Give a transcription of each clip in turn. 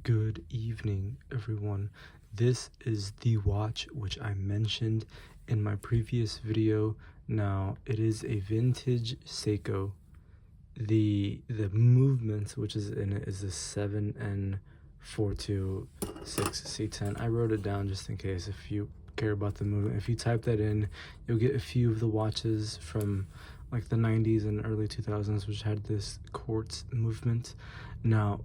Good evening, everyone. This is the watch which I mentioned in my previous video. Now, it is a vintage Seiko. The movement which is in it is the 7N426C10. I wrote it down just in case if you care about the movement. If you type that in, you'll get a few of the watches from like the 90s and early 2000s which had this quartz movement. Now,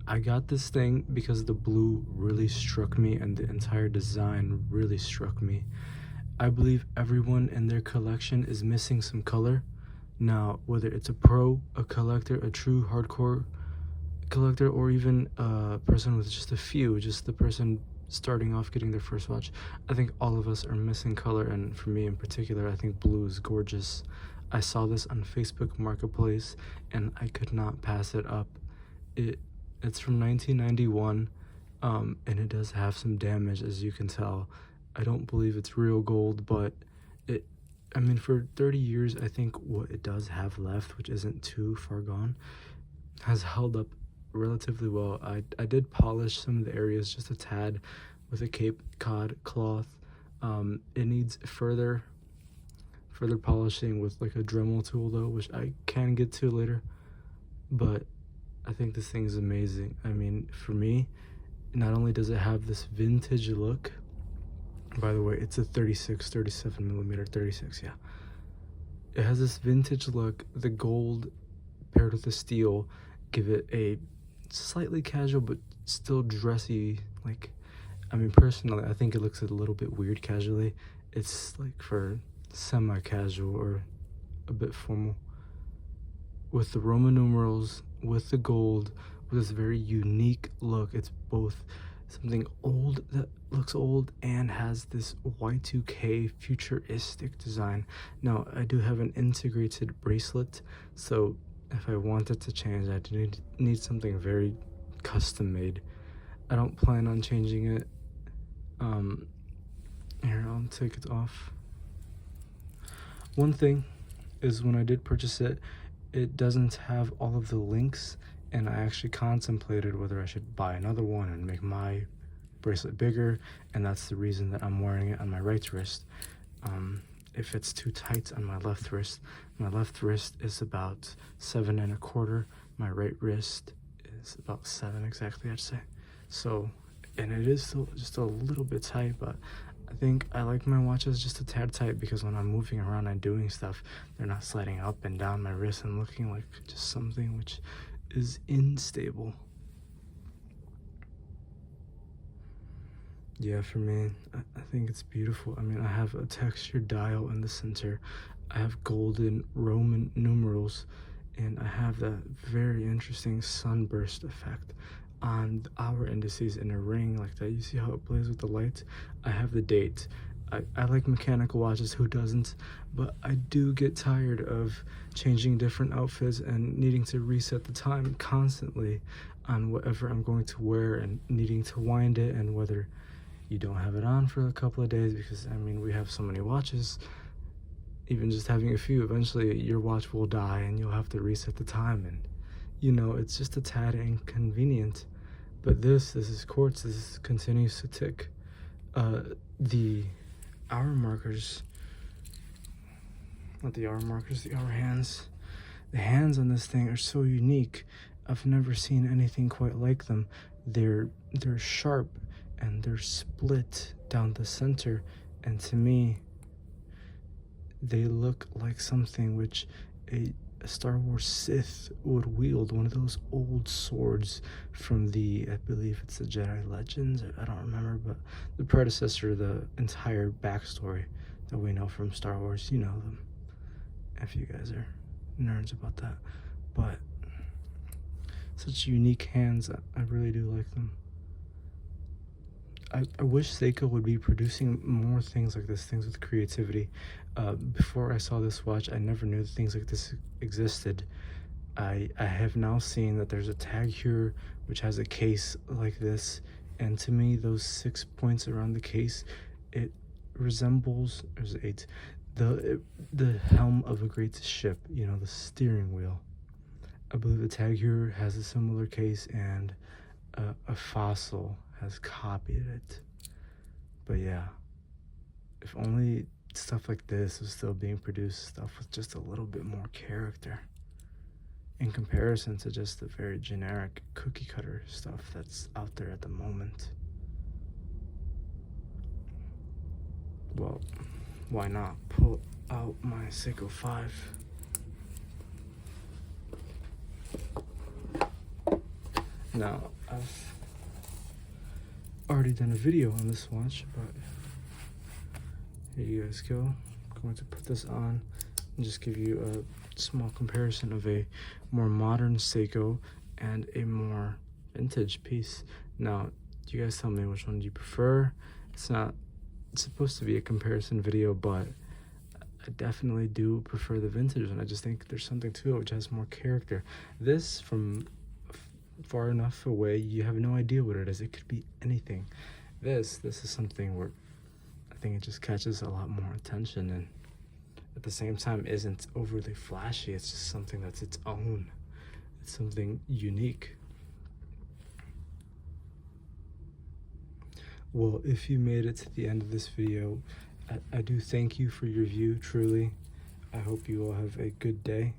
I got this thing because the blue really struck me and the entire design really struck me. I believe everyone in their collection is missing some color. Now, whether it's a pro, a collector, a true hardcore collector, or even a person with just the person starting off getting their first watch, I think all of us are missing color, and for me in particular, I think blue is gorgeous. I saw this on Facebook Marketplace and I could not pass it up. It's from 1991, and it does have some damage, as you can tell. I don't believe it's real gold, but for 30 years, I think what it does have left, which isn't too far gone, has held up relatively well. I did polish some of the areas just a tad with a Cape Cod cloth. It needs further polishing with like a Dremel tool though, which I can get to later, but I think this thing is amazing. For me, not only does it have this vintage look, by the way, it's a 37 millimeter, 36, yeah. It has this vintage look. The gold paired with the steel give it a slightly casual but still dressy, personally, I think it looks a little bit weird casually. It's like for semi-casual or a bit formal. With the Roman numerals, with the gold, with this very unique look. It's both something old that looks old and has this Y2K futuristic design. Now, I do have an integrated bracelet, so if I wanted to change, I do need something very custom made. I don't plan on changing it. Here, I'll take it off. One thing is, when I did purchase it, it doesn't have all of the links, and I actually contemplated whether I should buy another one and make my bracelet bigger, and that's the reason that I'm wearing it on my right wrist. If it's too tight on my left wrist is about 7.25. My right wrist is about 7 exactly, I'd say. So, and it is still just a little bit tight, but I think I like my watches just a tad tight because when I'm moving around and doing stuff, they're not sliding up and down my wrist and looking like just something which is unstable. Yeah, for me, I think it's beautiful. I have a textured dial in the center. I have golden Roman numerals, and I have that very interesting sunburst effect on the hour indices in a ring like that. You see how it plays with the light? I have the date. I like mechanical watches, who doesn't? But I do get tired of changing different outfits and needing to reset the time constantly on whatever I'm going to wear and needing to wind it, and whether you don't have it on for a couple of days because, we have so many watches. Even just having a few, eventually your watch will die and you'll have to reset the time, and it's just a tad inconvenient. But this is quartz. This continues to tick. The hour markers, not the hour markers, the hour hands. The hands on this thing are so unique. I've never seen anything quite like them. They're sharp and they're split down the center, and to me, they look like something which a Star Wars Sith would wield, one of those old swords from I believe it's the Jedi Legends, I don't remember, but the predecessor, the entire backstory that we know from Star Wars. You know them, if you guys are nerds about that. But such unique hands, I really do like them. I wish Seiko would be producing more things like this, things with creativity. Before I saw this watch, I never knew things like this existed. I have now seen that there's a tag here which has a case like this, and to me, those 6 points around the case, it resembles, there's 8, the helm of a great ship, the steering wheel. I believe the tag here has a similar case, and a fossil has copied it. But yeah, if only stuff like this was still being produced, stuff with just a little bit more character in comparison to just the very generic cookie cutter stuff that's out there at the moment. Well, why not pull out my Seiko 5? Now, I've already done a video on this watch, but here you guys go. I'm going to put this on and just give you a small comparison of a more modern Seiko and a more vintage piece. Now, you guys tell me which one do you prefer. It's supposed to be a comparison video, but I definitely do prefer the vintage one. I just think there's something to it which has more character. This, from far enough away, you have no idea what it is. It could be anything. This is something where I think it just catches a lot more attention, and at the same time isn't overly flashy. It's just something that's its own. It's something unique. Well, if you made it to the end of this video, I do thank you for your view, truly. I hope you all have a good day.